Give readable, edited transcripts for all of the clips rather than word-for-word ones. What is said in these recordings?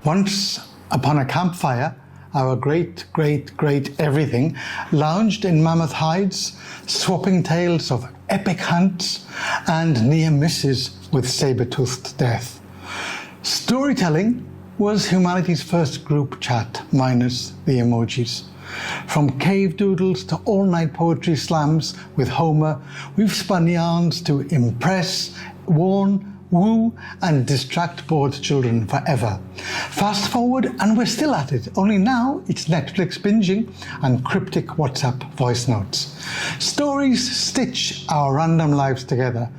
Once upon a campfire, our great everything lounged in mammoth hides, swapping tales of epic hunts and near misses with saber-toothed death. Storytelling was humanity's first group chat, minus the emojis. From cave doodles to all-night poetry slams with Homer, we've spun yarns to impress, warn, woo and distract bored children forever. Fast forward and we're still at it, only now it's Netflix binging and cryptic WhatsApp voice notes. Stories stitch our random lives together.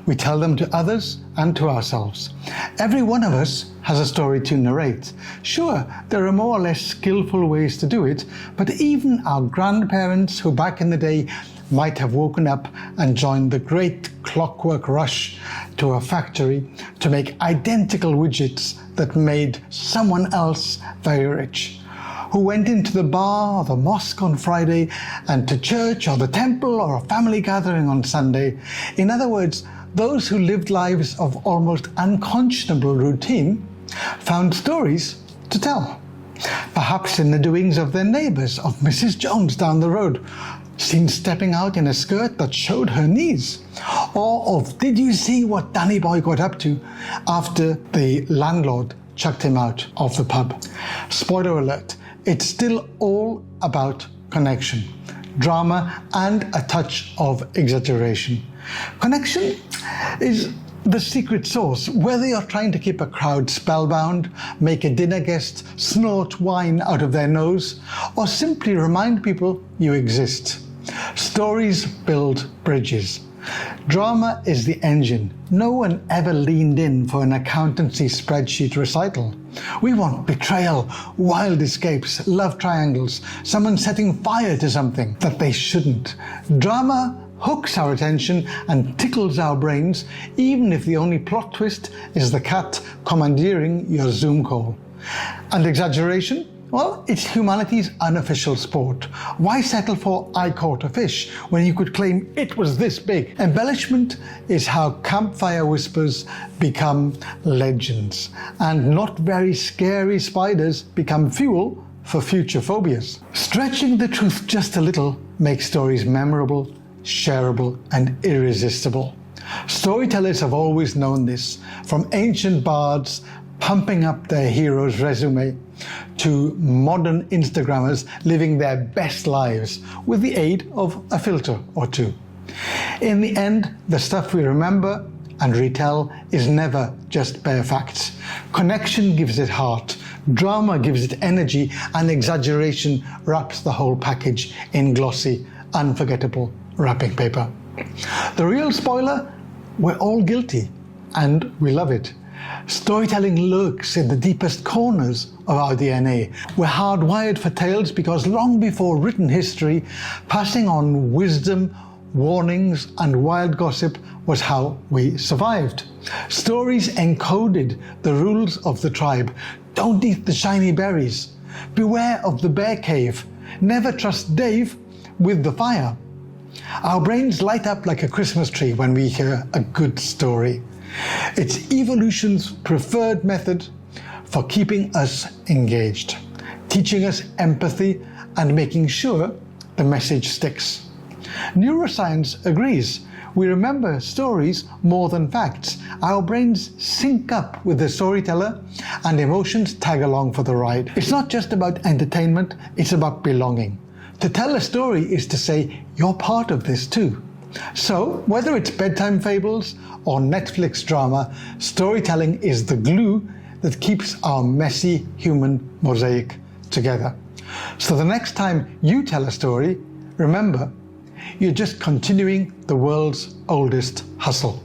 We tell them to others and to ourselves. Every one of us has a story to narrate. Sure, there are more or less skillful ways to do it, but even our grandparents who back in the day might have woken up and joined the great clockwork rush to a factory to make identical widgets that made someone else very rich, who went into the bar or the mosque on Friday and to church or the temple or a family gathering on Sunday. In other words, those who lived lives of almost unconscionable routine found stories to tell. Perhaps in the doings of their neighbours, of Mrs. Jones down the road, seen stepping out in a skirt that showed her knees, or of did you see what Danny Boy got up to after the landlord chucked him out of the pub. Spoiler alert, it's still all about connection, drama and a touch of exaggeration. Connection is the secret sauce, whether you're trying to keep a crowd spellbound, make a dinner guest snort wine out of their nose, or simply remind people you exist. Stories build bridges. Drama is the engine. No one ever leaned in for an accountancy spreadsheet recital. We want betrayal, wild escapes, love triangles, someone setting fire to something that they shouldn't. Drama hooks our attention and tickles our brains, even if the only plot twist is the cat commandeering your Zoom call. And exaggeration? Well, it's humanity's unofficial sport. Why settle for "I caught a fish" when you could claim it was this big? Embellishment is how campfire whispers become legends, and not very scary spiders become fuel for future phobias. Stretching the truth just a little makes stories memorable, shareable and irresistible. Storytellers have always known this, from ancient bards pumping up their hero's resume to modern Instagrammers living their best lives with the aid of a filter or two. In the end, the stuff we remember and retell is never just bare facts. Connection gives it heart, drama gives it energy, and exaggeration wraps the whole package in glossy, unforgettable wrapping paper. The real spoiler? We're all guilty, and we love it. Storytelling lurks in the deepest corners of our DNA. We're hardwired for tales because long before written history, passing on wisdom, warnings, and wild gossip was how we survived. Stories encoded the rules of the tribe. Don't eat the shiny berries. Beware of the bear cave. Never trust Dave with the fire. Our brains light up like a Christmas tree when we hear a good story. It's evolution's preferred method for keeping us engaged, teaching us empathy and making sure the message sticks. Neuroscience agrees. We remember stories more than facts. Our brains sync up with the storyteller and emotions tag along for the ride. It's not just about entertainment, it's about belonging. To tell a story is to say, you're part of this too. So, whether it's bedtime fables or Netflix drama, storytelling is the glue that keeps our messy human mosaic together. So the next time you tell a story, remember, you're just continuing the world's oldest hustle.